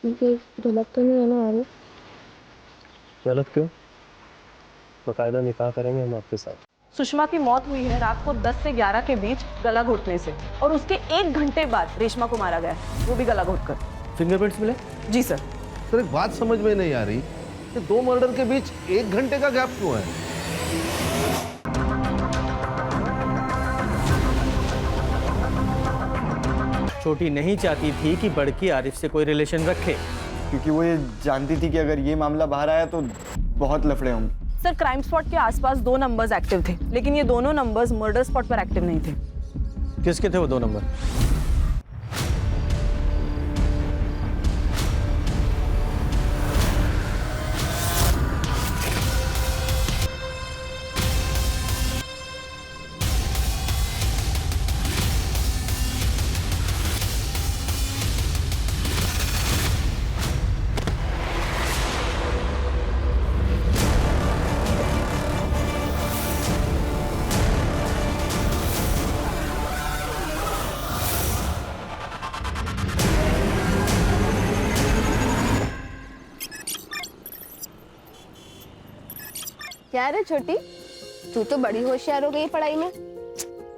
ये गलत तो नहीं है ना आरिफ? गलत क्यों? बकायदा निकाह करेंगे हम आपके साथ। सुषमा की मौत हुई है रात को 10 से 11 के बीच गला घोटने से, और उसके 1 घंटे बाद रेशमा को मारा गया, वो भी गला घोटकर। फिंगरप्रिंट्स मिले? जी सर। सर एक बात समझ में नहीं आ रही कि 2 मर्डर के बीच 1 घंटे का गैप क्यों है? छोटी नहीं चाहती थी कि बड़की आरिफ से कोई रिलेशन रखे, क्योंकि वो ये जानती थी कि अगर ये मामला बाहर आया तो बहुत लफड़े होंगे। सर क्राइम स्पॉट के आसपास 2 नंबर्स एक्टिव थे, लेकिन ये दोनों नंबर्स मर्डर स्पॉट पर एक्टिव नहीं थे। किसके थे वो 2 नंबर? क्या रे छोटी, तू तो बड़ी होशियार हो गई पढ़ाई में।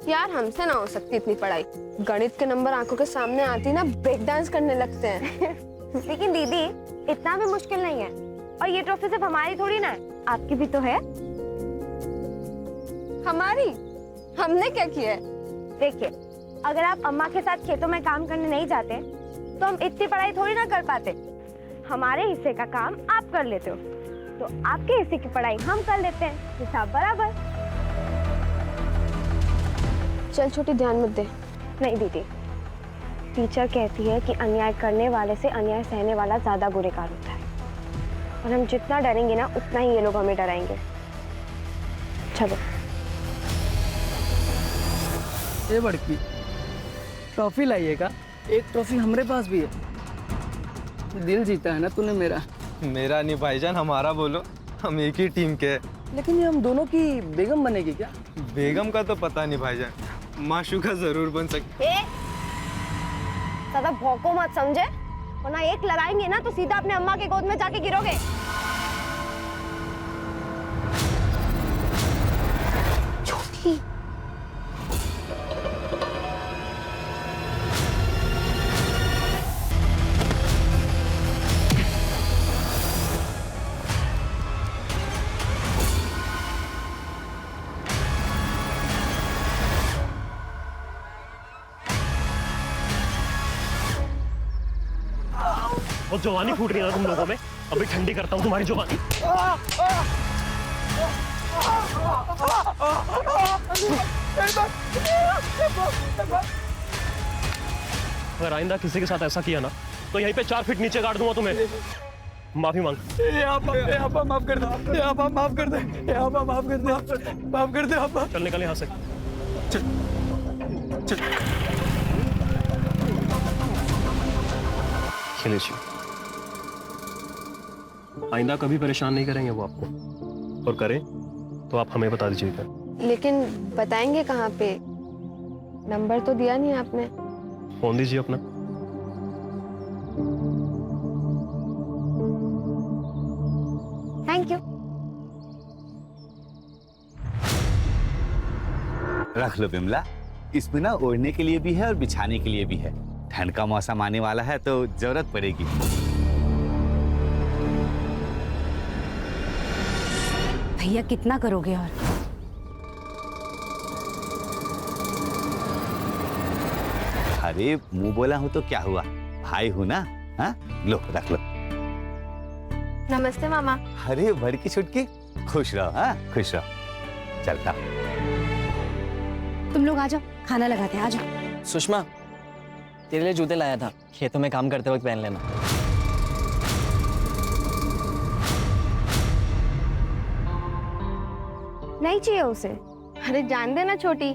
यार हमसे ना हो सकती इतनी पढ़ाई। गणित के नंबर आंखों के सामने आती ना ब्रेक डांस करने लगते हैं। लेकिन दीदी इतना भी मुश्किल नहीं है, और ये ट्रॉफी सिर्फ हमारी थोड़ी ना है, आपकी भी तो है। हमारी? हमने क्या किया है? देखिए, अगर आप अम्मा के साथ खेतों में काम करने नहीं जाते तो हम इतनी पढ़ाई थोड़ी ना कर पाते। हमारे हिस्से का काम आप कर लेते हो, तो आपके हिस्से की पढ़ाई हम कर लेते हैं, हिसाब बराबर। चल छोटी, ध्यान मत दे। नहीं दीदी, टीचर कहती है कि अन्याय करने वाले से अन्याय सहने वाला ज्यादा गुनहगार होता है, और हम जितना डरेंगे ना उतना ही ये लोग हमें डराएंगे। चलो। ये बड़की ट्रॉफी लाइएगा, एक ट्रॉफी हमारे पास भी है। दिल जीता है ना तूने मेरा। मेरा नहीं भाईजान, हमारा बोलो, हम एक ही टीम के हैं। लेकिन ये हम दोनों की बेगम बनेगी क्या? बेगम का तो पता नहीं भाईजान, माशूका जरूर बन सकती। ज्यादा भौंको मत समझे, वरना एक लगाएंगे ना तो सीधा अपने अम्मा के गोद में जाके गिरोगे। छोटी, वो जवानी फूट रही है ना तुम लोगों में। अभी ठंडी करता हूँ तुम्हारी जवानी। अगर आइंदा किसी के साथ ऐसा किया ना तो यहीं पे 4 फीट नीचे गाड़ दूंगा तुम्हें। माफी मांग। माफ कर दे, माफ कर दे, माफ कर दे, माफ कर दे। चल निकल यहाँ से। खिलेश, आइंदा कभी परेशान नहीं करेंगे वो आपको, और करें तो आप हमें बता दीजिएगा। लेकिन बताएंगे कहाँ पे? नंबर तो दिया नहीं आपने। फोन दीजिए अपना। Thank you. रख लो बिमला, इसमें ना ओढ़ने के लिए भी है और बिछाने के लिए भी है। ठंड का मौसम आने वाला है तो जरूरत पड़ेगी। भैया कितना करोगे? और अरे मुंह बोला हूं तो क्या हुआ, भाई हूं ना। हाँ लो रख लो। नमस्ते मामा। अरे बड़की छुटकी, खुश रहो। हाँ खुश रहो। चलता तुम लोग आ जाओ, खाना लगाते हैं, आ जाओ। सुषमा, तेरे लिए जूते लाया था, खेतों में काम करते वक्त पहन लेना। नहीं चाहिए उसे। अरे जान देना छोटी,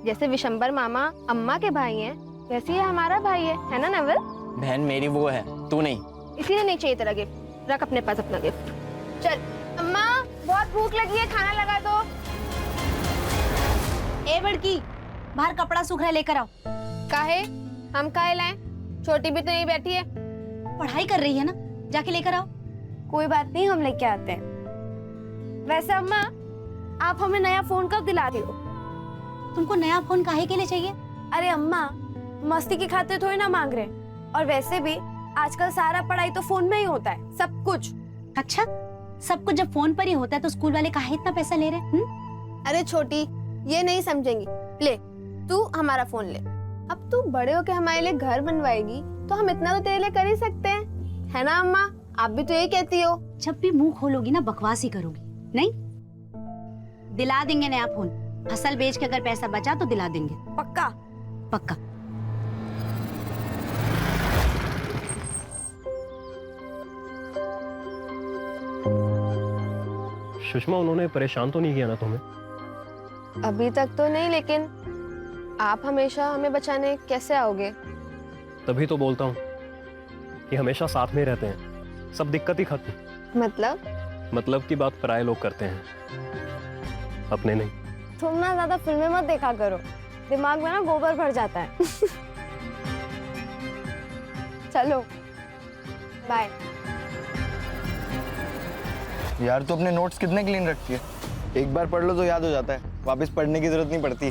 जैसे विशंबर मामा अम्मा के भाई हैं, वैसे ही हमारा भाई है ना नवल? बहन मेरी वो है, तू नहीं। इसीलिए नहीं चाहिए तेरा गिफ्ट। रख अपने पास अपना गिफ्ट। चल। अम्मा बहुत भूख लगी है, खाना लगा दो। ए बड़की, बाहर कपड़ा सूख रहा है, लेकर आओ। काहे? हम काहे लाएं? छोटी भी तो यहीं बैठी है। पढ़ाई कर रही है ना, जाके लेकर आओ। कोई बात नहीं, हम लेके आते हैं। वैसे अम्मा, आप हमें नया फोन कब दिला रही हो? तुमको नया फोन काहे के लिए चाहिए? अरे अम्मा, मस्ती की खातिर थोड़ी ना मांग रहे। और वैसे भी आजकल सारा पढ़ाई तो फोन में ही होता है, सब कुछ। अच्छा, सब कुछ जब फोन पर ही होता है तो स्कूल वाले काहे इतना पैसा ले रहे हैं? अरे छोटी, ये नहीं समझेंगी। ले, तू हमारा फोन ले। अब तू बड़े होके हमारे लिए घर बनवाएगी तो हम इतना तो तेरे लिए कर ही सकते हैं, है ना अम्मा? आप भी तो यही कहती हो। जब भी मुंह खोलोगी ना बकवास ही करोगी। नहीं, दिला देंगे नया फोन। फसल बेच के अगर पैसा बचा तो दिला देंगे। पक्का? पक्का। सुषमा, उन्होंने परेशान तो नहीं किया ना तुम्हें? अभी तक तो नहीं, लेकिन आप हमेशा हमें बचाने कैसे आओगे? तभी तो बोलता हूँ कि हमेशा साथ में रहते हैं, सब दिक्कत ही खत्म। मतलब की बात पराये लोग करते हैं, अपने नहीं। तुम ना ज्यादा फिल्में मत देखा करो, दिमाग में ना गोबर भर जाता है। चलो बाय। यार तू अपने नोट्स कितने क्लीन रखती है? एक बार पढ़ लो तो याद हो जाता है, वापस पढ़ने की जरूरत नहीं पड़ती।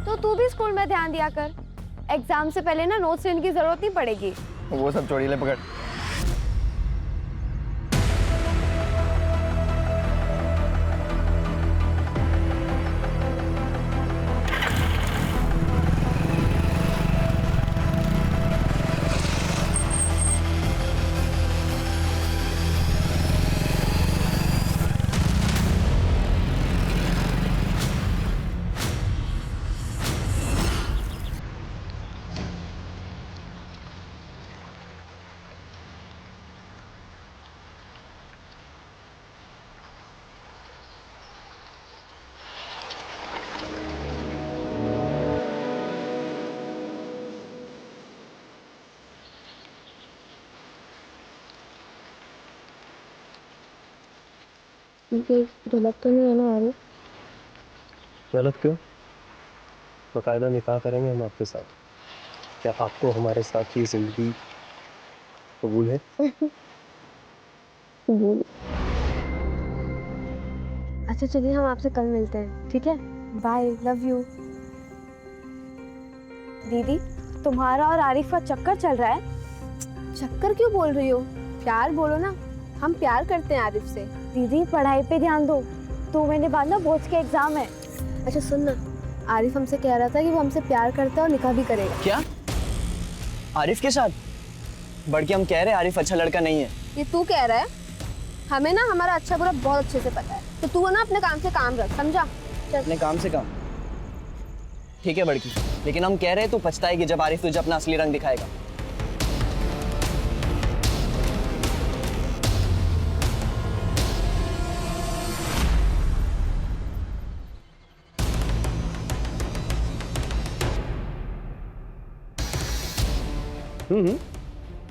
तो तू भी स्कूल में ध्यान दिया कर, एग्जाम से पहले ना नोट्स लेने की जरूरत नहीं पड़ेगी। वो सब छोड़ी, ले पकड़। गलत तो नहीं है ना आरिफ? गलत क्यों? बाकायदा निकाह करेंगे हम आपके साथ। क्या आपको हमारे साथ की जिंदगी कबूल है? कबूल। अच्छा चलिए, हम आपसे कल मिलते हैं, ठीक है? Bye, love you. दीदी, तुम्हारा और आरिफ का चक्कर चल रहा है। चक्कर क्यों बोल रही हो? प्यार बोलो ना, हम प्यार करते हैं आरिफ से। दीदी पढ़ाई पे ध्यान दो, 2 महीने बाद ना बोर्ड के एग्जाम है। अच्छा सुन ना, आरिफ हमसे कह रहा था कि वो हमसे प्यार करता है और निकाह भी करेगा। क्या? आरिफ के साथ? बड़के हम कह रहे हैं आरिफ अच्छा लड़का नहीं है। ये तू कह रहा है? हमें ना हमारा अच्छा बुरा बहुत अच्छे से पता है, तो तू ना अपने काम से काम रख, समझा? चल। अपने काम से काम? ठीक है बड़की, लेकिन हम कह रहे हैं तू पछताएगी जब आरिफ तुझे अपना असली रंग दिखाएगा।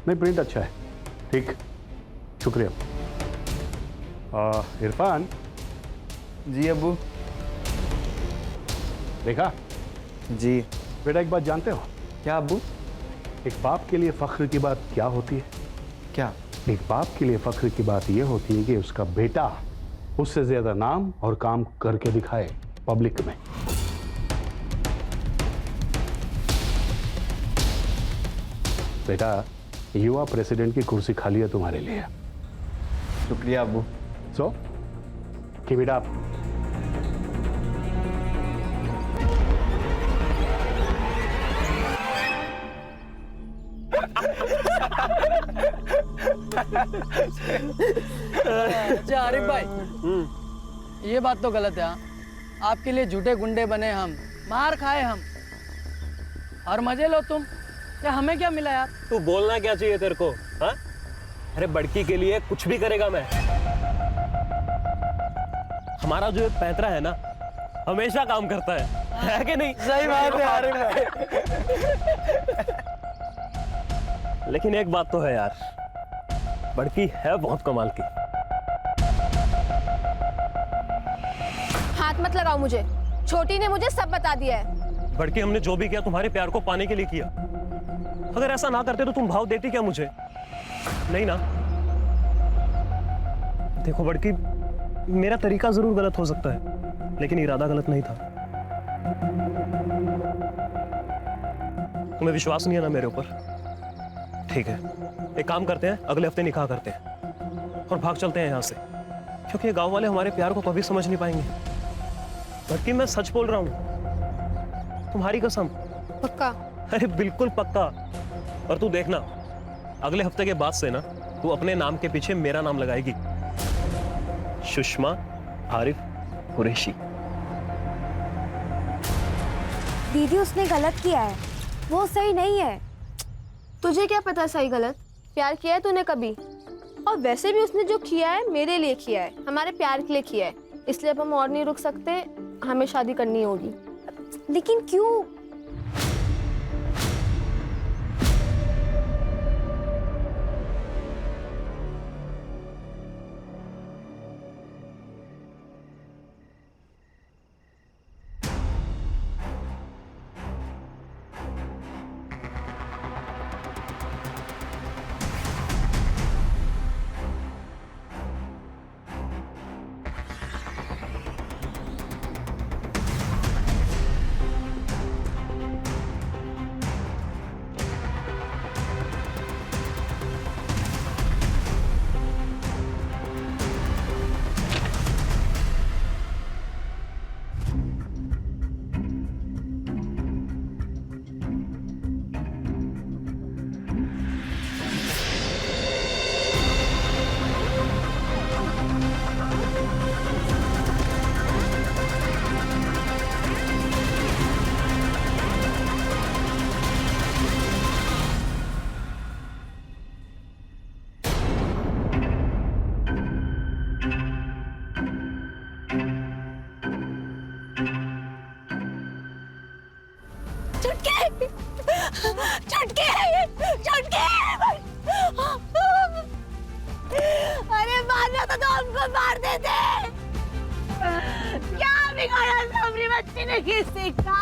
नहीं, प्रिंट अच्छा है, ठीक, शुक्रिया। इरफान। जी अब्बू। देखा? जी। बेटा एक बात जानते हो? क्या अब्बू? एक बाप के लिए फख्र की बात क्या होती है? क्या? एक बाप के लिए फख्र की बात यह होती है कि उसका बेटा उससे ज्यादा नाम और काम करके दिखाए पब्लिक में। बेटा, युवा प्रेसिडेंट की कुर्सी खाली है तुम्हारे लिए। शुक्रिया अब्बू। So keep it up. अच्छा आरिफ भाई, ये बात तो गलत है। हाँ, आपके लिए झूठे गुंडे बने हम, मार खाए हम, और मजे लो तुम। क्या हमें क्या मिला यार? तू बोलना क्या चाहिए तेरे को? हाँ? अरे बड़की के लिए कुछ भी करेगा मैं। हमारा जो एक पैतरा है ना, हमेशा काम करता है कि नहीं? सही बात है आरिफ भाई। लेकिन एक बात तो है यार, बड़की है बहुत कमाल की। हाथ मत लगाओ मुझे, छोटी ने मुझे सब बता दिया है। बड़की, हमने जो भी किया तुम्हारे प्यार को पाने के लिए किया। अगर ऐसा ना करते तो तुम भाव देती क्या मुझे? नहीं ना। देखो बड़की, मेरा तरीका जरूर गलत हो सकता है, लेकिन इरादा गलत नहीं था। तुम्हें विश्वास नहीं है ना मेरे ऊपर? ठीक है, एक काम करते हैं, अगले हफ्ते निकाह करते हैं और भाग चलते हैं यहाँ से, क्योंकि ये गांव वाले हमारे प्यार को कभी समझ नहीं पाएंगे। बल्कि मैं सच बोल रहा हूँ, तुम्हारी कसम। पक्का? अरे बिल्कुल पक्का। और तू देखना, अगले हफ्ते के बाद से ना तू अपने नाम के पीछे मेरा नाम लगाएगी, सुषमा आरिफ कुरैशी। दीदी उसने गलत किया है, वो सही नहीं है। तुझे क्या पता सही गलत? प्यार किया है तूने कभी? और वैसे भी उसने जो किया है मेरे लिए किया है, हमारे प्यार के लिए किया है, इसलिए अब हम और नहीं रुक सकते, हमें शादी करनी होगी। लेकिन क्यों? अरे मारना तो हमको मार देते। क्या बिगाड़ा सबरी बच्ची ने किसी का?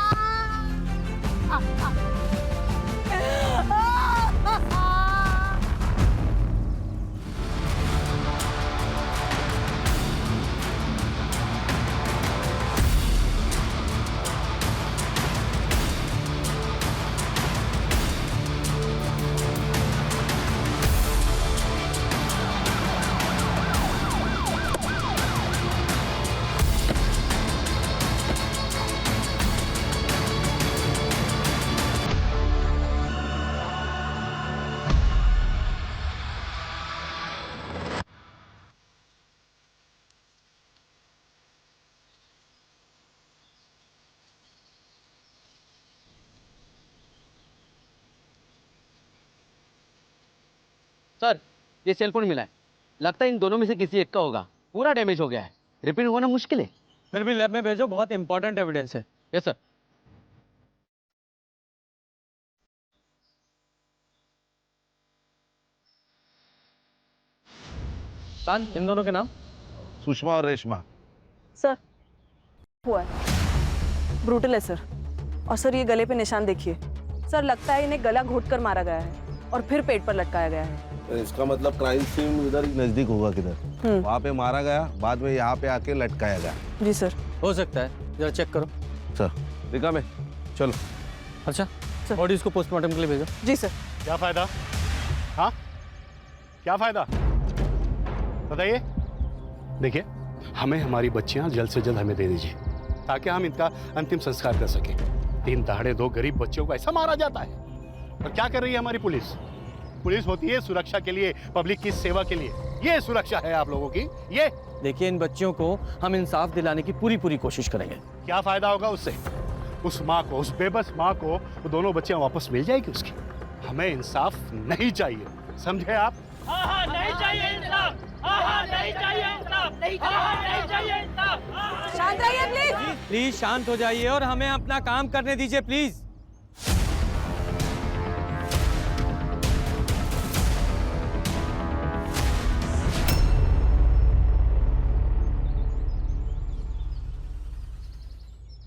सर, ये सेलफोन मिला है, लगता है इन दोनों में से किसी एक का होगा। पूरा डैमेज हो गया है, रिपेयर होना मुश्किल है। फिर भी लैब में भेजो, बहुत इंपॉर्टेंट एविडेंस है। Yes sir. कान, इन दोनों के नाम? सुषमा और रेशमा। सर हुआ है, ब्रूटल है सर। और सर ये गले पे निशान देखिए सर, लगता है इन्हें गला घोट कर मारा गया है और फिर पेट पर लटकाया गया है। इसका मतलब क्राइम सीन इधर ही नजदीक होगा, किधर वहाँ पे मारा गया, बाद में यहाँ पे आके लटकाया गया। जी सर। हो सकता है, जरा चेक करो। सर दिखा में, चलो। अच्छा, बॉडी इसको पोस्टमार्टम के लिए भेजो। जी सर। क्या फायदा? हाँ, क्या फायदा बताइए? देखिए, हमें हमारी बच्चियां जल्द से जल्द हमें दे दीजिए, ताकि हम इनका अंतिम संस्कार कर सकें। दिन दहाड़े दो गरीब बच्चों को ऐसा मारा जाता है। और क्या कर रही है हमारी पुलिस? पुलिस होती है सुरक्षा के लिए, पब्लिक की सेवा के लिए। ये सुरक्षा है आप लोगों की? ये देखिए, इन बच्चियों को हम इंसाफ दिलाने की पूरी कोशिश करेंगे। क्या फायदा होगा उससे? उस माँ को, उस बेबस माँ को वो दोनों बच्चियां वापस मिल जाएगी उसकी। हमें इंसाफ नहीं चाहिए, समझे आप? नहीं चाहिए इंसाफ, नहीं चाहिए इंसाफ, नहीं चाहिए इंसाफ। शांत रहिए प्लीज। प्लीज शांत हो जाइए और हमें अपना काम करने दीजिए प्लीज।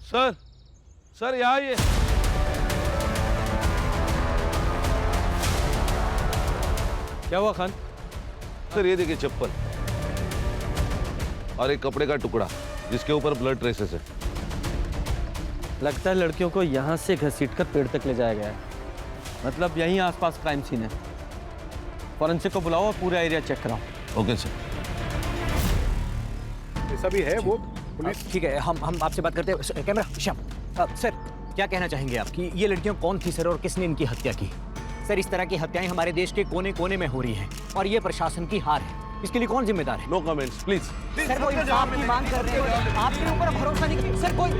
सर, सर यहाँ आइए। क्या हुआ खान? सर ये देखिए चप्पल और एक कपड़े का टुकड़ा जिसके ऊपर ब्लड ट्रेसेस है। लगता है लड़कियों को यहाँ से घसीटकर पेड़ तक ले जाया गया है। मतलब यहीं आसपास क्राइम सीन है। फॉरेंसिक को बुलाओ और पूरा एरिया चेक कराओ। Okay sir. ऐसा भी है वो पुलिस। ठीक है, हम आपसे बात करते हैं। कैमरा श्याम। सर क्या कहना चाहेंगे आप कि ये लड़कियां कौन थी सर, और किसने इनकी हत्या की? सर इस तरह की हत्याएं हमारे देश के कोने कोने में हो रही हैं और ये प्रशासन की हार है। इसके लिए कौन जिम्मेदार है? No comments please. सर कोई इंसाफ की मांग कर रहे हैं, आपके ऊपर भरोसा नहीं सर कोई।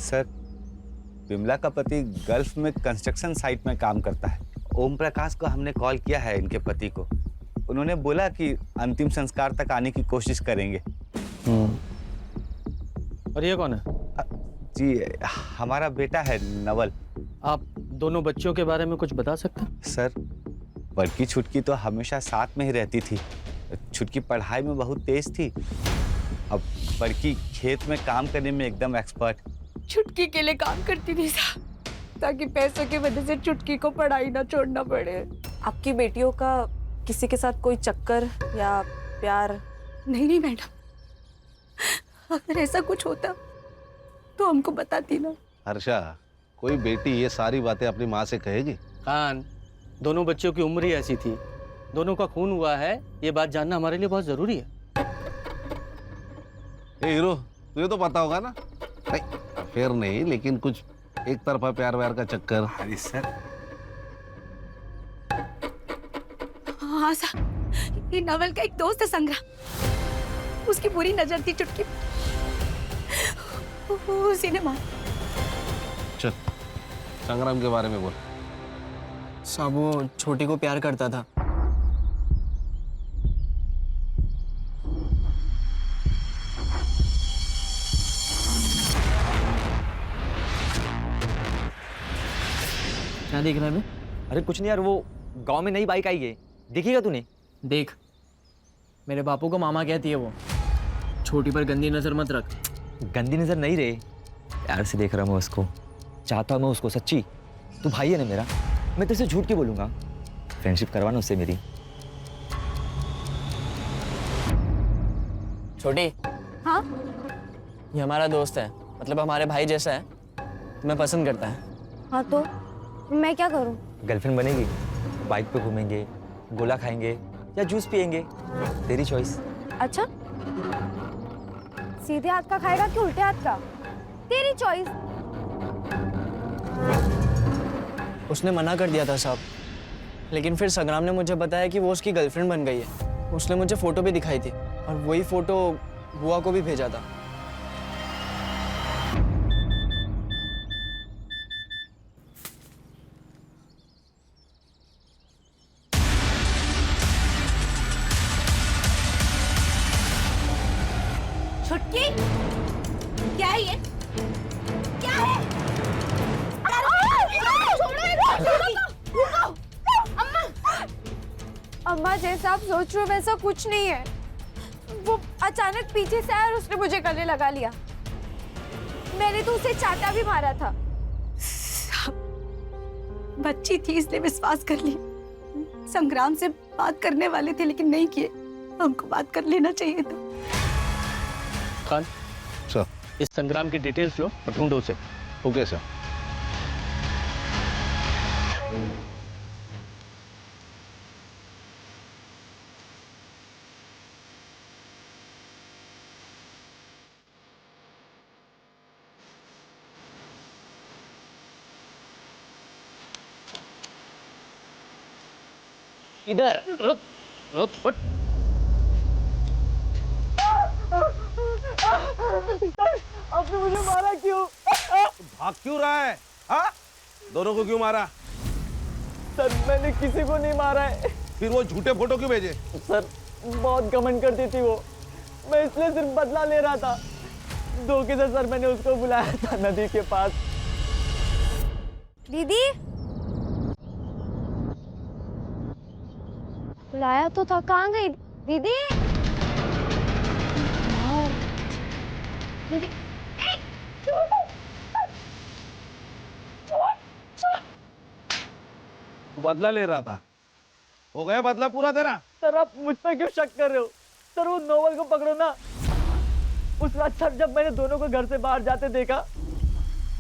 सर विमला का पति गल्फ में कंस्ट्रक्शन साइट में काम करता है। ओम प्रकाश को हमने कॉल किया है इनके पति को। उन्होंने बोला कि अंतिम संस्कार तक आने की कोशिश करेंगे। और ये कौन है? जी हमारा बेटा है नवल। आप दोनों बच्चियों के बारे में कुछ बता सकते हैं? सर बड़की छुटकी तो हमेशा साथ में ही रहती थी। छुटकी पढ़ाई में बहुत तेज थी। अब बड़की खेत में काम करने में एकदम एक्सपर्ट। छुटकी के लिए काम करती थी साहब, ताकि पैसों की वजह से छुटकी को पढ़ाई ना छोड़ना पड़े। आपकी बेटियों का किसी के साथ कोई चक्कर या प्यार? नहीं मैडम, अगर ऐसा कुछ होता तो हमको बताती ना। हर्षा, कोई बेटी ये सारी बातें अपनी माँ से कहेगी? खान, दोनों बच्चों की उम्र ही ऐसी थी, दोनों का खून हुआ है, ये बात जानना हमारे लिए बहुत जरूरी है। ए हीरो, तुझे तो पता होगा ना? नहीं, अफेयर नहीं, लेकिन कुछ एक तरफा प्यार व्यार का चक्कर। अरे सर हाँ सर, ये नवल का एक दोस्त है संग्राम, उसकी बुरी नजर थी चुटकी, उसी ने मार। चल संग्राम के बारे में बोल। साहब वो छोटी को प्यार करता था। क्या देख रहा है मैं? अरे कुछ नहीं यार, वो गांव में नई बाइक आई है, देखिएगा तूने? देख, मेरे बापू को मामा कहती है वो। छोटी पर गंदी नजर मत रख। गंदी नजर नहीं रे, प्यार से देख रहा मैं उसको, चाहता हूँ मैं उसको। सच्ची, तू भाई है ना मेरा, मैं तुझसे झूठ क्यों बोलूंगा? फ्रेंडशिप करवाना उससे मेरी। छोटी, हाँ ये हमारा दोस्त है, मतलब हमारे भाई जैसा है, तुम्हें पसंद करता है। हाँ तो मैं क्या करूँ? गर्लफ्रेंड बनेगी, बाइक पे घूमेंगे, गोला खाएंगे या जूस पियेंगे, तेरी चॉइस। अच्छा, सीधे हाथ का खाएगा कि उल्टे हाथ का? तेरी चॉइस। उसने मना कर दिया था साहब, लेकिन फिर संग्राम ने मुझे बताया कि वो उसकी गर्लफ्रेंड बन गई है। उसने मुझे फोटो भी दिखाई थी और वही फोटो बुआ को भी भेजा था। छुटकी, क्या है ये? क्या है? अम्मा जैसा आप सोच रहे हो वैसा कुछ नहीं है। वो अचानक पीछे से आया और उसने मुझे गले लगा लिया। मैंने तो उसे चाटा भी मारा था। बच्ची थी इसलिए विश्वास कर लिया। संग्राम से बात करने वाले थे लेकिन नहीं किए, हमको बात कर लेना चाहिए था। खान सर, इस संग्राम की डिटेल्स लो और ढूंढो उसे। Okay sir. इधर रुक, रुक, फुट। आपने मुझे मारा क्यों? भाग क्यों रहा है? हाँ? दोनों को क्यों मारा? सर मैंने किसी को नहीं मारा है। फिर वो झूठे फोटो क्यों भेजे? सर बहुत घमंड करती थी वो, मैं इसलिए सिर्फ बदला ले रहा था। धोखे से सर मैंने उसको बुलाया था नदी के पास। दीदी, बुलाया तो था, कहाँ गई दीदी? दीदी बदला ले रहा था, हो गया बदला पूरा तेरा? सर आप मुझ पर क्यों शक कर रहे हो? सर वो नोवल को पकड़ो ना। उस रात सर जब मैंने दोनों को घर से बाहर जाते देखा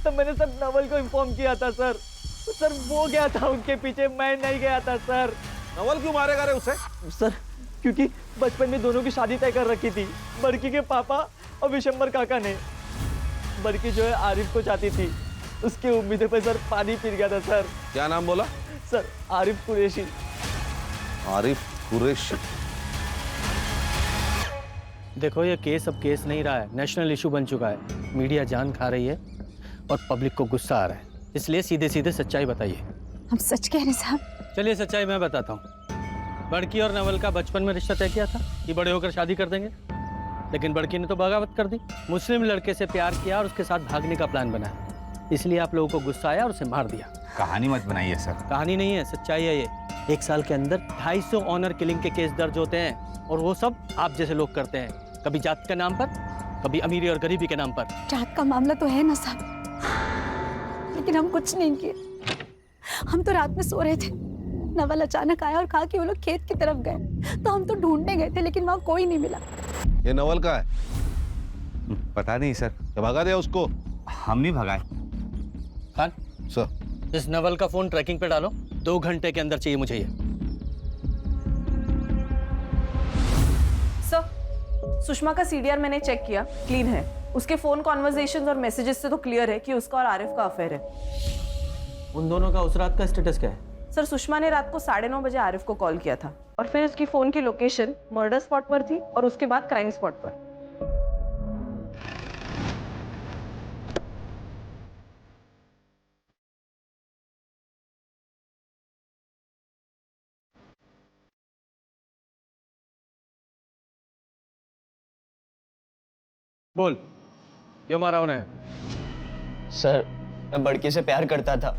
तब मैंने सर नवल को इन्फॉर्म किया था सर। सर वो गया था उनके पीछे, मैं नहीं गया था सर। नवल क्यों मारेगा रे उसे? सर क्योंकि बचपन में दोनों की शादी तय कर रखी थी, बड़की के पापा और विशंबर काका ने। बड़की जो है आरिफ को चाहती थी, उसकी उम्मीदों पे सर पानी फिर गया था सर। क्या नाम बोला? सर आरिफ कुरैशी। आरिफ कुरैशी। देखो ये केस अब केस नहीं रहा है, नेशनल इशू बन चुका है। मीडिया जान खा रही है और पब्लिक को गुस्सा आ रहा है, इसलिए सीधे सीधे सच्चाई बताइए। हम सच कह रहे साहब। चलिए सच्चाई मैं बताता हूँ। बड़की और नवल का बचपन में रिश्ता तय किया था कि बड़े होकर शादी कर देंगे, लेकिन बड़की ने तो बगावत कर दी। मुस्लिम लड़के से प्यार किया और उसके साथ भागने का प्लान बनाया, इसलिए आप लोगों को गुस्सा आया और उसे मार दिया। कहानी मत बनाइए सर। कहानी नहीं है, सच्चाई है ये। 1 साल के अंदर 250 ऑनर किलिंग के केस दर्ज होते हैं और वो सब आप जैसे लोग करते हैं, कभी जात के नाम पर, कभी अमीरी और गरीबी के नाम पर। जात का मामला तो है ना साहब, लेकिन हम कुछ नहीं किए। हम तो रात में सो रहे थे, नवल अचानक आया और कहा कि वो लोग खेत की तरफ गए, तो हम तो ढूंढने गए थे लेकिन वहाँ कोई नहीं मिला। ये नवल का है? पता नहीं सर। क्या भगा दिया उसको? हम नहीं भगाए। खान सर, इस नवल का फोन ट्रैकिंग पे डालो, 2 घंटे के अंदर चाहिए मुझे ये। सर सुषमा का सीडीआर मैंने चेक किया, क्लीन है। उसके फोन कॉन्वर्सेशंस और मैसेजेस से तो क्लियर है कि उसका और आरिफ का अफेयर है। उन दोनों का उस रात का स्टेटस क्या है? सर सुषमा ने रात को 9:30 बजे आरिफ को कॉल किया था और फिर उसकी फोन की लोकेशन मर्डर स्पॉट पर थी और उसके बाद क्राइम स्पॉट पर। बोल, क्यों मारा उन्हें? सर मैं बड़की से प्यार करता था,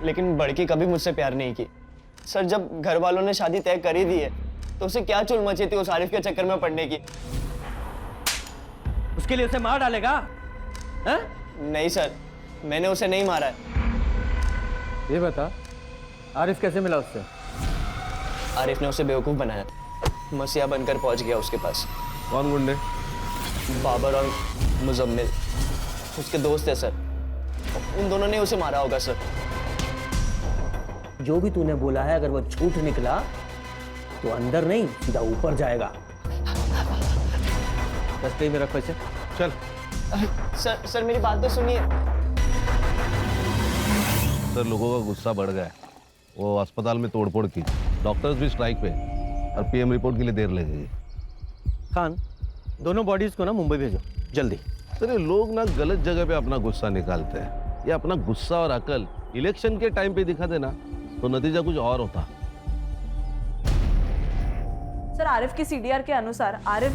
लेकिन बड़की कभी मुझसे प्यार नहीं की। सर जब घर वालों ने शादी तय कर ही दी है तो उसे क्या चुल मची थी उस आरिफ के चक्कर में पड़ने की। उसके लिए उसे मार डालेगा? हैं? नहीं सर, मैंने उसे नहीं मारा है। ये बता, आरिफ कैसे मिला उससे? आरिफ ने उसे बेवकूफ बनाया, मसीहा बनकर पहुंच गया उसके पास। कौन गुंडे? बाबर और मुजम्मिल उसके दोस्त है सर, उन दोनों ने उसे मारा होगा सर। जो भी तूने बोला है अगर वो झूठ निकला तो अंदर नहीं सीधा ऊपर जाएगा। रास्ते में रखो इसे। चल। सर मेरी बात तो सुनिए। सर लोगों का गुस्सा बढ़ गया है, वो अस्पताल में तोड़फोड़ की, डॉक्टर्स भी स्ट्राइक पे और पीएम रिपोर्ट के लिए देर लगेगी। खान, दोनों बॉडीज को ना मुंबई भेजो जल्दी। अरे लोग ना गलत जगह पे अपना गुस्सा निकालते हैं। ये अपना गुस्सा और अकल इलेक्शन के टाइम पे दिखा देना तो नतीजा कुछ और होता। सर आरिफ की सीडीआर के अनुसार आरिफ,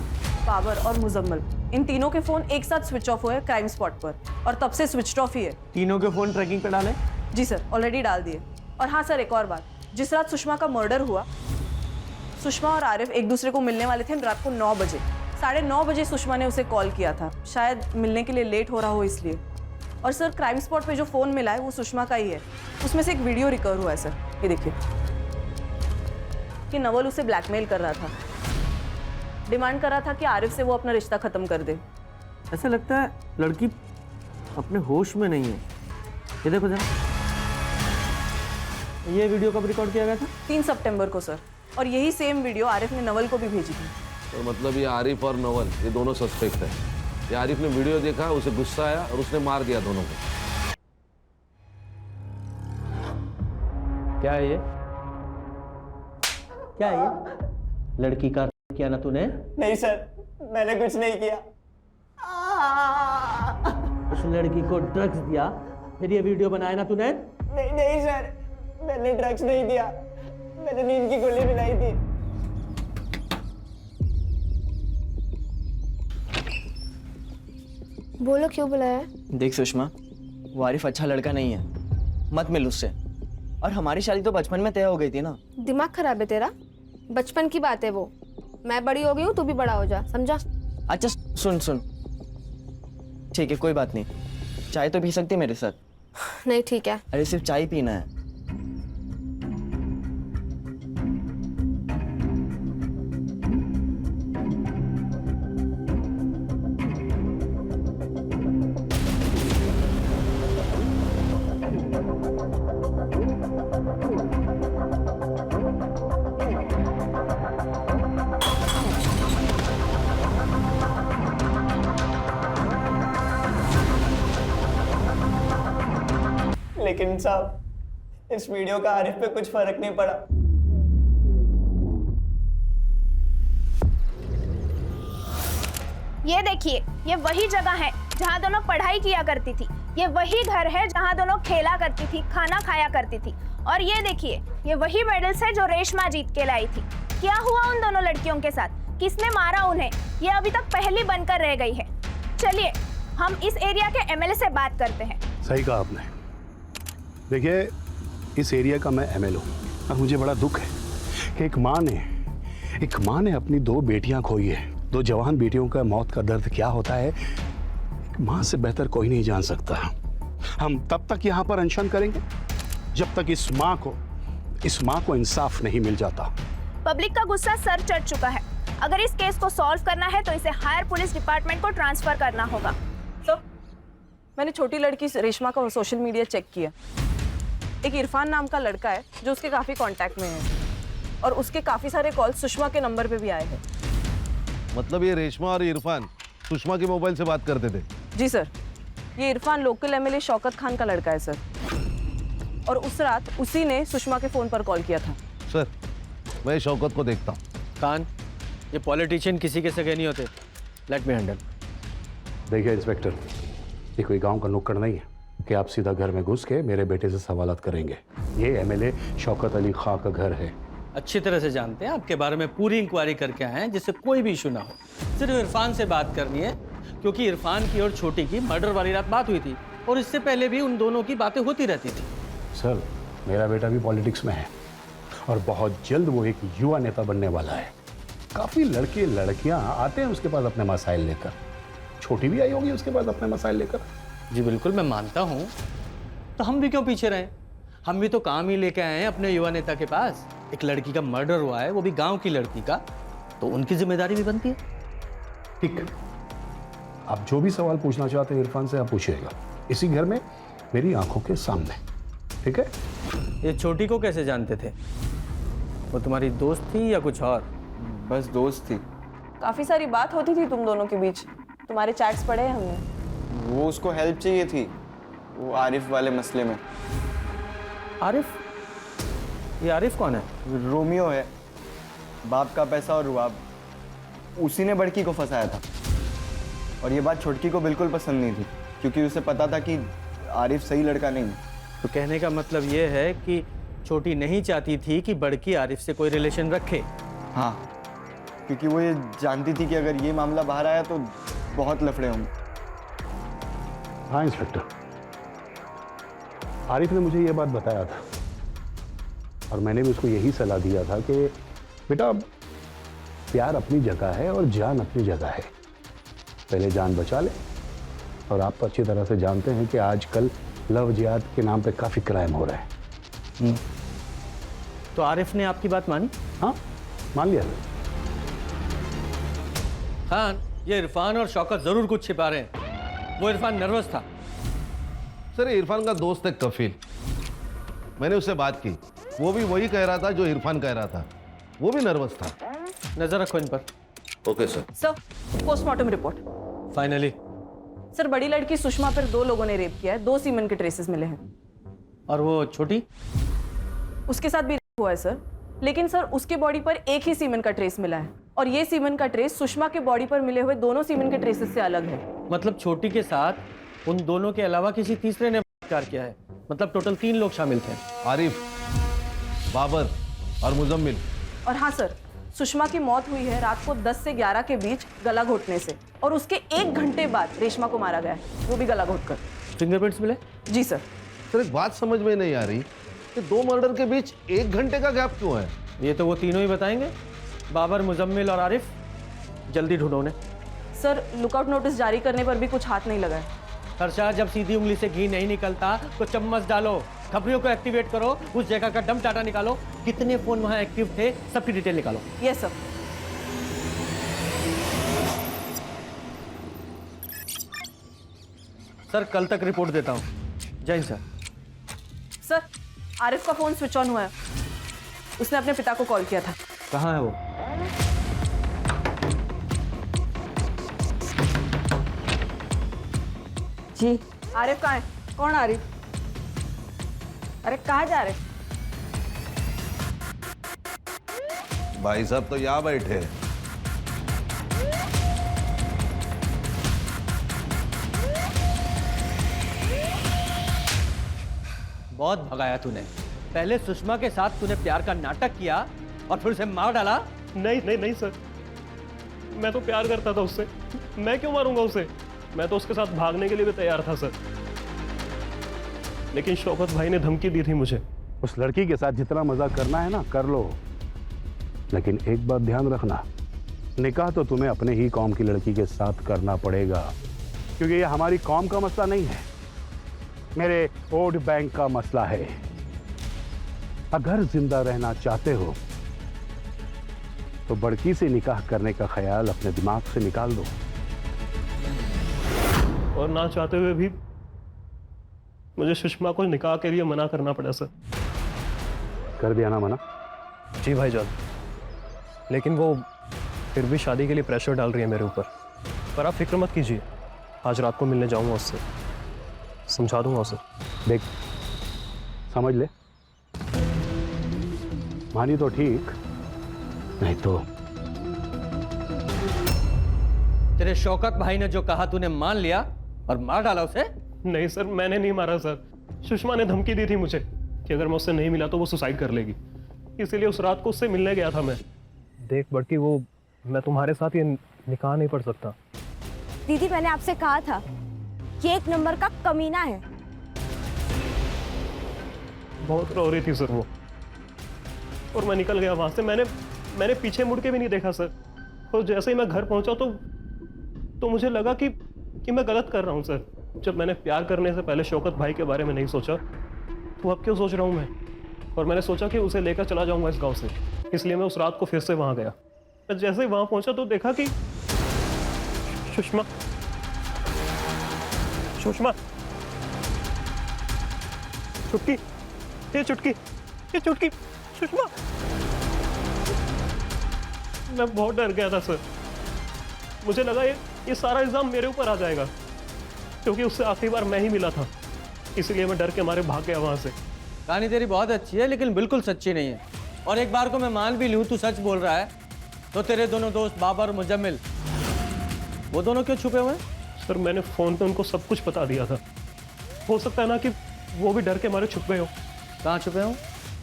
बाबर और मुजम्मिल इन तीनों के फोन एक साथ स्विच ऑफ हुए क्राइम स्पॉट पर और तब से स्विच ऑफ ही है। तीनों के फोन ट्रैकिंग पे डाले? जी सर, ऑलरेडी डाल दिए। और हाँ सर, एक और बात, जिस रात सुषमा का मर्डर हुआ, सुषमा और आरिफ एक दूसरे को मिलने वाले थे रात को 9 बजे। 9:30 बजे सुषमा ने उसे कॉल किया था, शायद मिलने के लिए लेट हो रहा हो इसलिए। और सर क्राइम स्पॉट पे जो फ़ोन मिला है वो सुषमा का ही है, उसमें से एक वीडियो रिकवर हुआ है सर, ये देखिए। कि नवल उसे ब्लैकमेल कर रहा था, डिमांड कर रहा था कि आरिफ से वो अपना रिश्ता ख़त्म कर दे। ऐसा लगता है लड़की अपने होश में नहीं है। ये देखो जरा, ये वीडियो कब रिकॉर्ड किया गया था? 3 सितंबर को सर, और यही सेम वीडियो आरिफ ने नवल को भी भेजी थी। तो मतलब ये आरिफ और नवल ये दोनों सस्पेक्ट है। ये आरिफ ने वीडियो देखा, उसे गुस्सा आया और उसने मार दिया दोनों को। क्या है ये? क्या है ये? लड़की का किया ना तूने? नहीं सर, मैंने कुछ नहीं किया। उस लड़की को ड्रग्स दिया, फिर ये वीडियो बनाया ना तूने? नहीं सर, मैंने ड्रग्स नहीं दिया, मैंने नींद की गोली मिलाई थी। बोलो क्यों बुलाया? देख सुषमा, वो आरिफ अच्छा लड़का नहीं है, मत मिल उससे। और हमारी शादी तो बचपन में तय हो गई थी ना। दिमाग खराब है तेरा? बचपन की बात है वो, मैं बड़ी हो गई हूँ, तू भी बड़ा हो जा, समझा? अच्छा सुन, ठीक है कोई बात नहीं, चाय तो पी सकती मेरे साथ? नहीं ठीक है। अरे सिर्फ चाय पीना है। लेकिन साहब इस वीडियो का आरिफ पे कुछ फर्क नहीं पड़ा। ये देखिए, ये वही जगह है जहाँ दोनों पढ़ाई किया करती थी। ये वही घर है जहाँ दोनों खेला करती थी, खाना खाया करती थी। और ये देखिए, ये वही मेडल्स है जो रेशमा जीत के लाई थी। क्या हुआ उन दोनों लड़कियों के साथ? किसने मारा उन्हें? ये अभी तक पहेली बनकर रह गई है। चलिए हम इस एरिया के एमएलए से बात करते हैं। सही कहा आपने। देखिए, इस एरिया का मैं एमएलए हूँ और मुझे बड़ा दुख है कि एक माँ ने अपनी 2 बेटियां खोई है। 2 जवान बेटियों का मौत का दर्द क्या होता है, एक माँ से बेहतर कोई नहीं जान सकता। हम तब तक यहाँ पर अनशन करेंगे जब तक इस माँ को इंसाफ नहीं मिल जाता। पब्लिक का गुस्सा सर चढ़ चुका है। अगर इस केस को सॉल्व करना है तो इसे हायर पुलिस डिपार्टमेंट को ट्रांसफर करना होगा। तो मैंने छोटी लड़की रेशमा का सोशल मीडिया चेक किया। एक इरफान नाम का लड़का है जो उसके काफी कांटेक्ट में है और उसके काफी सारे कॉल सुषमा के नंबर पे भी आए हैं। मतलब ये रेशमा और इरफान सुषमा के मोबाइल से बात करते थे? जी सर, ये इरफान लोकल एमएलए शौकत खान का लड़का है सर, और उस रात उसी ने सुषमा के फोन पर कॉल किया था। सर, मैं शौकत को देखता हूँ। खान, ये पॉलिटिशियन किसी के सगे नहीं होते। Let me handle. देखिए इंस्पेक्टर, ये कोई गांव का नुक्कड़ नहीं है कि आप सीधा घर में घुस के मेरे बेटे से सवालात करेंगे। ये एमएलए शौकत अली खां का घर है। अच्छी तरह से जानते हैं, आपके बारे में पूरी इंक्वायरी करके आए हैं जिससे कोई भी इशू ना हो। सिर्फ इरफान से बात करनी है क्योंकि इरफान की और छोटी की मर्डर वाली रात बात हुई थी और इससे पहले भी उन दोनों की बातें होती रहती थी। सर, मेरा बेटा भी पॉलिटिक्स में है और बहुत जल्द वो एक युवा नेता बनने वाला है। काफ़ी लड़के लड़कियां आते हैं उसके पास अपने मसाइल लेकर। छोटी भी आई होगी उसके पास अपने मसाइल लेकर। जी बिल्कुल, मैं मानता हूँ। तो हम भी क्यों पीछे रहें? हम भी तो काम ही लेके आए हैं अपने युवा नेता के पास। एक लड़की का मर्डर हुआ है, वो भी गांव की लड़की का, तो उनकी जिम्मेदारी भी बनती है। ठीक, आप जो भी सवाल पूछना चाहते हैं इरफान से आप पूछिएगा, इसी घर में मेरी आंखों के सामने। ठीक है? ये छोटी को कैसे जानते थे? वो तुम्हारी दोस्त थी या कुछ और? बस दोस्त थी। काफी सारी बात होती थी तुम दोनों के बीच। तुम्हारे चैट्स पढ़े हैं हमने। वो उसको हेल्प चाहिए थी, वो आरिफ वाले मसले में। आरिफ? ये आरिफ कौन है? रोमियो है, बाप का पैसा और रुआब। उसी ने बड़की को फंसाया था और ये बात छोटकी को बिल्कुल पसंद नहीं थी क्योंकि उसे पता था कि आरिफ सही लड़का नहीं है। तो कहने का मतलब ये है कि छोटी नहीं चाहती थी कि बड़की आरिफ से कोई रिलेशन रखे। हाँ, क्योंकि वो ये जानती थी कि अगर ये मामला बाहर आया तो बहुत लफड़े होंगे। हाँ इंस्पेक्टर, आरिफ ने मुझे ये बात बताया था और मैंने भी उसको यही सलाह दिया था कि बेटा, प्यार अपनी जगह है और जान अपनी जगह है। पहले जान बचा ले। और आप तो अच्छी तरह से जानते हैं कि आजकल लव जिहाद के नाम पे काफ़ी क्राइम हो रहा है। तो आरिफ ने आपकी बात मानी? हाँ, मान लिया। खान, ये इरफान और शौकत जरूर कुछ छिपा रहे हैं। वो इरफान नर्वस था। सर, इरफान का दोस्त है कफील, मैंने उससे बात की। वो भी वही कह रहा था जो इरफान कह रहा था। वो भी नर्वस था। नजर रखो इन पर। Okay sir. Sir, postmortem report. Finally sir, बड़ी लड़की सुषमा पर 2 लोगों ने रेप किया है। 2 सीमेन के ट्रेसेस मिले हैं। और वो छोटी? उसके साथ भी रेप हुआ है सर, लेकिन सर उसके बॉडी पर एक ही सीमेन का ट्रेस मिला है और ये सीमेन का ट्रेस सुषमा के बॉडी पर मिले हुए दोनों सीमेन के ट्रेसेस से अलग है। मतलब छोटी के साथ उन दोनों के अलावा किसी तीसरे ने बलात्कार किया है। मतलब टोटल 3 लोग शामिल थे। आरिफ, बाबर और मुजम्मिल। और हाँ सर, सुषमा की मौत हुई है रात को 10 से 11 के बीच गला घोटने से और उसके 1 घंटे बाद रेशमा को मारा गया है, वो भी गला घोटकर। फिंगरप्रिंट्स मिले? जी सर। सर, एक बात समझ में नहीं आ रही कि 2 मर्डर के बीच 1 घंटे का गैप क्यों है? ये तो वो तीनों ही बताएंगे, बाबर, मुजम्मिल और आरिफ। जल्दी ढूंढो उन्हें। सर, लुकआउट नोटिस जारी करने पर भी कुछ हाथ नहीं लगा है। खर्चा, जब सीधी उंगली से घी नहीं निकलता तो चम्मच डालो। खबरियों को एक्टिवेट करो, उस जगह का डम डाटा निकालो, कितने फोन वहां एक्टिव थे सबकी डिटेल निकालो। Yes sir. सर, कल तक रिपोर्ट देता हूँ। जय हिंद सर। सर, आरिफ का फोन स्विच ऑन हुआ है। उसने अपने पिता को कॉल किया था। कहाँ है वो? जी। आरिफ कहाँ है? कौन आरिफ? अरे कहाँ जा रहे? भाई साहब तो यहाँ बैठे हैं। बहुत भगाया तूने। पहले सुषमा के साथ तूने प्यार का नाटक किया और फिर उसे मार डाला। नहीं नहीं नहीं सर, मैं तो प्यार करता था उससे, मैं क्यों मारूंगा उसे? मैं तो उसके साथ भागने के लिए भी तैयार था सर, लेकिन शौकत भाई ने धमकी दी थी मुझे। उस लड़की के साथ जितना मजा करना है ना कर लो, लेकिन एक बात ध्यान रखना, निकाह तो तुम्हें अपने ही कौम की लड़की के साथ करना पड़ेगा, क्योंकि ये हमारी कौम का मसला नहीं है, मेरे वोट बैंक का मसला है। अगर जिंदा रहना चाहते हो तो बड़की से निकाह करने का ख्याल अपने दिमाग से निकाल दो। और ना चाहते हुए भी मुझे सुषमा को निकाह के लिए मना करना पड़ा सर। कर दिया ना मना? जी भाईजान, लेकिन वो फिर भी शादी के लिए प्रेशर डाल रही है मेरे ऊपर। पर आप फिक्र मत कीजिए, आज रात को मिलने जाऊंगा उससे, समझा दूंगा उसे। देख समझ ले, मानी तो ठीक, नहीं तो तेरे शौकत भाई ने जो कहा तूने मान लिया और मार डाला उसे? नहीं सर, मैंने नहीं मारा सर, सुषमा ने धमकी दी थी मुझे कि अगर मैं उससे नहीं मिला तो वो सुसाइड कर लेगी, इसीलिए उस रात को उससे मिलने गया था मैं। देख बड़की, वो मैं तुम्हारे साथ ये निकाह नहीं पढ़ सकता। दीदी मैंने आपसे कहा था कि एक नंबर का कमीना है। बहुत रो रही थी सर वो, और मैं निकल गया वहां से। मैंने पीछे मुड़ के भी नहीं देखा सर। और जैसे ही मैं घर पहुंचा तो मुझे लगा कि मैं गलत कर रहा हूं सर। जब मैंने प्यार करने से पहले शौकत भाई के बारे में नहीं सोचा, तो अब क्यों सोच रहा हूं मैं? और मैंने सोचा कि उसे लेकर चला जाऊंगा इस गांव से, इसलिए मैं उस रात को फिर से वहां गया। मैं जैसे ही वहां पहुंचा तो देखा कि सुषमा चुटकी सुषमा। मैं बहुत डर गया था सर, मुझे लगा ये सारा इल्जाम मेरे ऊपर आ जाएगा, क्योंकि उससे आखिरी बार मैं ही मिला था, इसलिए मैं डर के मारे भाग गया वहां से। कहानी तेरी बहुत अच्छी है लेकिन बिल्कुल सच्ची नहीं है। और एक बार को मैं मान भी लूं तू सच बोल रहा है, तो तेरे दोनों दोस्त बाबर और मुजम्मिल, वो दोनों क्यों छुपे हुए हैं? सर मैंने फोन पे उनको सब कुछ बता दिया था, हो सकता है ना कि वो भी डर के मारे छुप गए हो। कहाँ छुपे हो?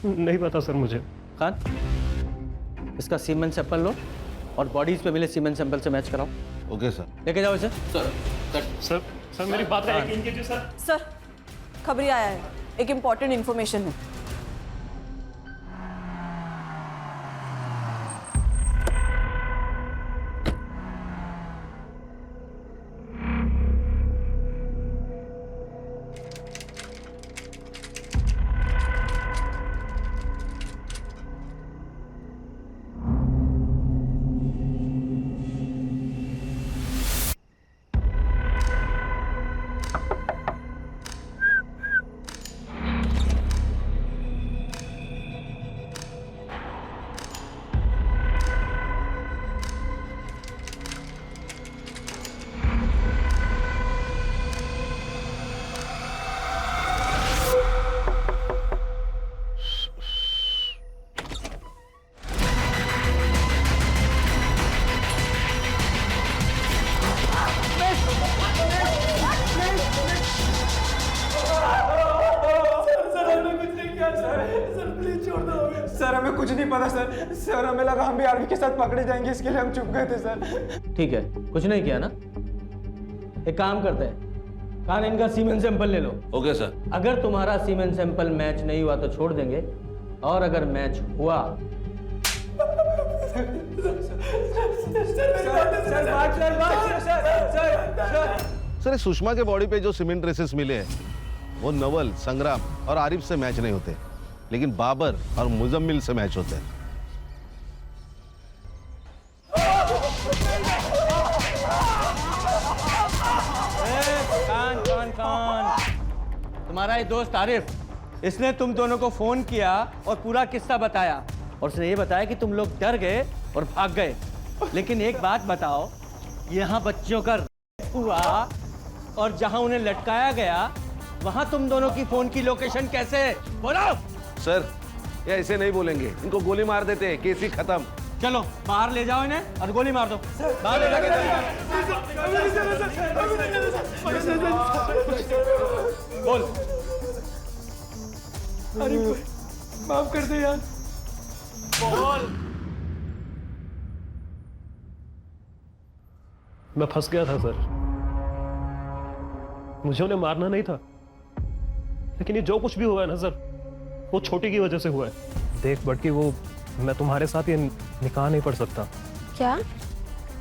नहीं पता सर मुझे। खान, इसका सीमेन सैंपल लो और बॉडीज पे मिले सीमेन सैंपल से मैच कराओ। Okay sir. लेके जाओ इसे। सर मेरी बात का यकीन कीजिए सर। सर खबरी आया है, एक इम्पोर्टेंट इन्फॉर्मेशन है। सर हमें कुछ नहीं पता सर। सर हमें लगा हम भी आर्मी के साथ पकड़े जाएंगे, इसके लिए हम चुप गए थे सर। ठीक है, कुछ नहीं किया ना। एक काम करते हैं, खान इनका सीमेन सैंपल ले लो। Okay sir. अगर तुम्हारा सीमेन सैंपल मैच नहीं हुआ तो छोड़ देंगे, और अगर मैच हुआ सर सुषमा के बॉडी पे जो सीमेंट ट्रेसेस मिले हैं वो नवल, संग्राम और आरिफ से मैच नहीं होते, लेकिन बाबर और मुजम्मिल से मैच होते हैं। कान तुम्हारा ये दोस्त आरिफ, इसने तुम दोनों को फोन किया और पूरा किस्सा बताया, और उसने ये बताया कि तुम लोग डर गए और भाग गए। लेकिन एक बात बताओ, यहाँ बच्चियों का रेप हुआ और जहां उन्हें लटकाया गया वहां तुम दोनों की फोन की लोकेशन कैसे है? बोलो। सर ये ऐसे नहीं बोलेंगे, इनको गोली मार देते हैं, केस ही खत्म। चलो बाहर ले जाओ इन्हें और गोली मार दो। बाहर ले जाके बोल। अरे माफ कर दे यार। बोल। मैं फंस गया था सर, मुझे उन्हें मारना नहीं था, लेकिन ये जो कुछ भी हुआ है ना सर, वो छोटी की वजह से हुआ है। देख बटकी, वो मैं तुम्हारे साथ ये निकाह नहीं पढ़ सकता। क्या?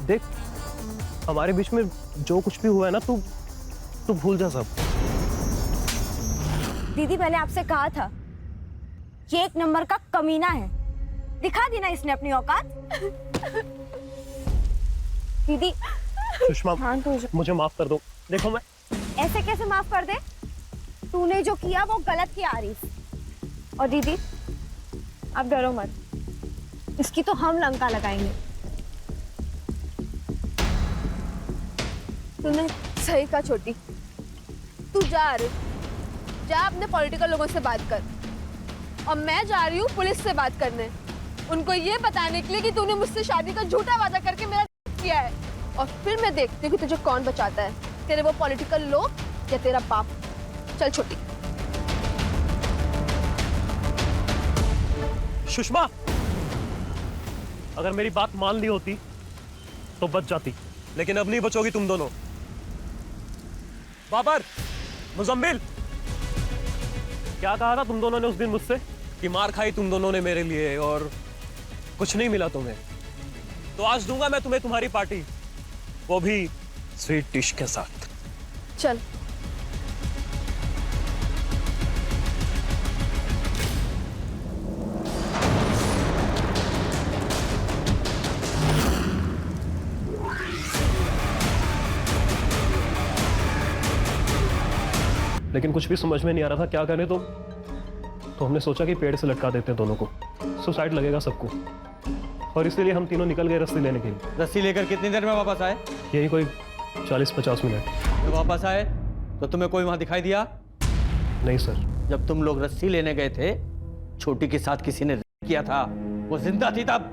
देख हमारे बीच में जो कुछ भी हुआ है ना, तू भूल जा सब। दीदी मैंने आपसे कहा था ये एक नंबर का कमीना है, दिखा दी ना इसने अपनी औकात। दीदी सुषमा मुझे माफ कर दो। देखो मैं ऐसे कैसे माफ कर दे? तूने जो किया वो गलत किया आरिफ। और दीदी आप डरो मत, इसकी तो हम लंका लगाएंगे। तूने सही कहा छोटी, तू जा आरिफ, जा अपने पॉलिटिकल लोगों से बात कर, और मैं जा रही हूँ पुलिस से बात करने, उनको ये बताने के लिए कि तूने मुझसे शादी का झूठा वादा करके मेरा किया है, और फिर मैं देखती हूँ कि तुझे कौन बचाता है, तेरे वो पॉलिटिकल लोग या तेरा बाप। चल छोटी। सुषमा, अगर मेरी बात मान ली होती तो बच जाती, लेकिन अब नहीं बचोगी तुम दोनों। बाबर, मुजम्मिल, क्या कहा था तुम दोनों ने उस दिन मुझसे कि मार खाई तुम दोनों ने मेरे लिए और कुछ नहीं मिला तुम्हें, तो आज दूंगा मैं तुम्हें तुम्हारी पार्टी, वो भी स्वीट डिश के साथ। चल। लेकिन कुछ भी समझ में नहीं आ रहा था क्या करें, तो हमने सोचा कि पेड़ से लटका देते हैं दोनों को, सुसाइड लगेगा सबको, और इसीलिए हम तीनों निकल गए रस्सी लेने के लिए। रस्सी लेकर कितनी देर में वापस आए? यही कोई 40-50 मिनट। तो वापस आए तो तुम्हें कोई वहां दिखाई दिया? नहीं सर। जब तुम लोग रस्सी लेने गए थे, छोटी के साथ किसी ने किया था, वो जिंदा थी तब?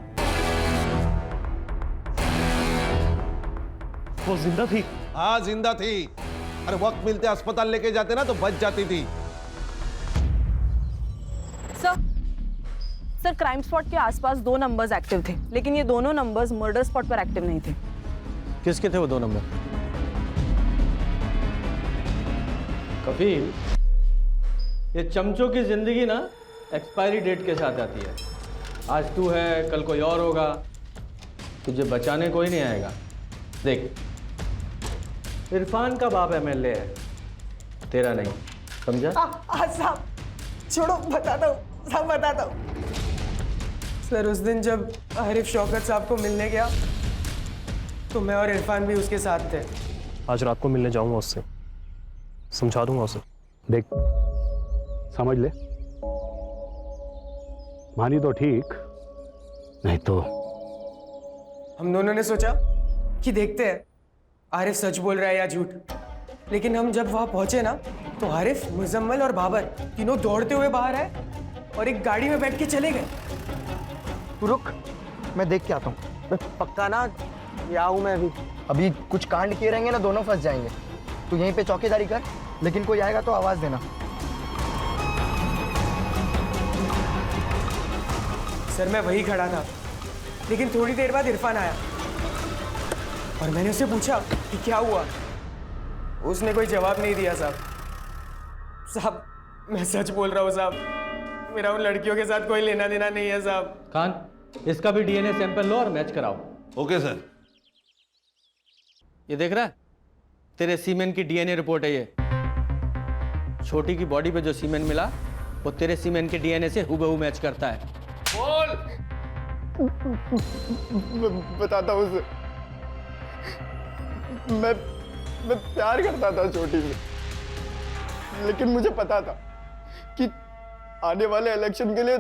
वो जिंदा थी? हाँ जिंदा थी, अरे वक्त मिलते अस्पताल लेके जाते ना तो बच जाती थी। सर क्राइम स्पॉट के आसपास 2 नंबर्स एक्टिव थे, लेकिन ये दोनों नंबर्स मर्डर स्पॉट पर एक्टिव नहीं थे। किसके थे वो 2 नंबर? कफील, ये चमचों की जिंदगी ना एक्सपायरी डेट के साथ आती है। आज तू है, कल कोई और होगा, तुझे बचाने कोई नहीं आएगा। देख, इरफान का बाप एमएलए है, तेरा नहीं, समझा? साहब छोड़ो, बताता हूँ साहब, बताता हूँ। सर उस दिन जब आरिफ शौकत साहब को मिलने गया तो मैं और इरफान भी उसके साथ थे। आज रात को मिलने जाऊंगा उससे, समझा दूंगा उसे। देख समझ ले, मानी तो ठीक, नहीं तो। हम दोनों ने सोचा कि देखते हैं आरिफ सच बोल रहा है या झूठ, लेकिन हम जब वहां पहुंचे ना तो आरिफ, मुजम्मिल और बाबर तीनों दौड़ते हुए बाहर आए और एक गाड़ी में बैठ के चले गए। तू रुक, मैं देख के आता हूँ। मैं पक्का ना, यहाँ हूँ मैं अभी कुछ कांड किए रहेंगे ना, दोनों फंस जाएंगे। तू यहीं पे चौकीदारी कर, लेकिन कोई आएगा तो आवाज देना। सर मैं वही खड़ा था, लेकिन थोड़ी देर बाद इरफान आया और मैंने उससे पूछा कि क्या हुआ। उसने कोई जवाब नहीं दिया। साहब मैं सच बोल रहा हूँ साहब, मेरा उन लड़कियों के साथ कोई लेना देना नहीं है साहब। खान, इसका भी डीएनए सैंपल लो और मैच कराओ। Okay sir. ये देख रहा है, तेरे सीमेंट की डीएनए रिपोर्ट है ये। छोटी की बॉडी पे जो सीमेंट मिला वो तेरे सीमेंट के डीएनए से हूबहू मैच करता है। बोल। बताता हूँ उसे, मैं प्यार करता था छोटी से, लेकिन मुझे पता था कि आने वाले इलेक्शन के लिए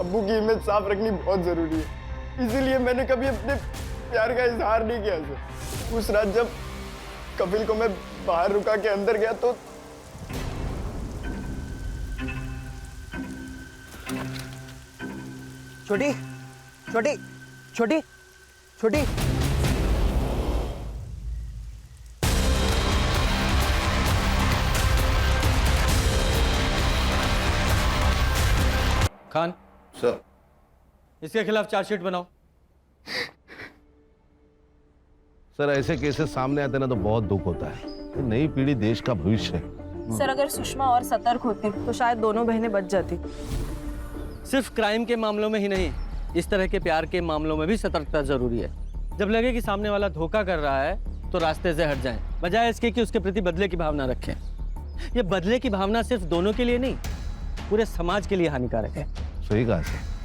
अब्बू की इमेज साफ रखनी बहुत जरूरी है, इसीलिए मैंने कभी अपने प्यार का इजहार नहीं किया उसे। उस रात जब कपिल को मैं बाहर रुका के अंदर गया तो छोटी छोटी छोटी छोटी खान सर इसके खिलाफ चार्जशीट बनाओ। सर ऐसे केसेस सामने आते ना तो बहुत दुख होता है। ये नई पीढ़ी देश का भविष्य है। सर अगर सुषमा और सतर्क होती तो शायद दोनों बहनें बच जाती। सिर्फ क्राइम के मामलों में ही नहीं, इस तरह के प्यार के मामलों में भी सतर्कता जरूरी है। जब लगे कि सामने वाला धोखा कर रहा है तो रास्ते से हट जाएं, बजाय इसके कि उसके प्रति बदले की भावना रखें। ये बदले की भावना सिर्फ दोनों के लिए नहीं, पूरे समाज के लिए हानिकारक है। सही कहा सर।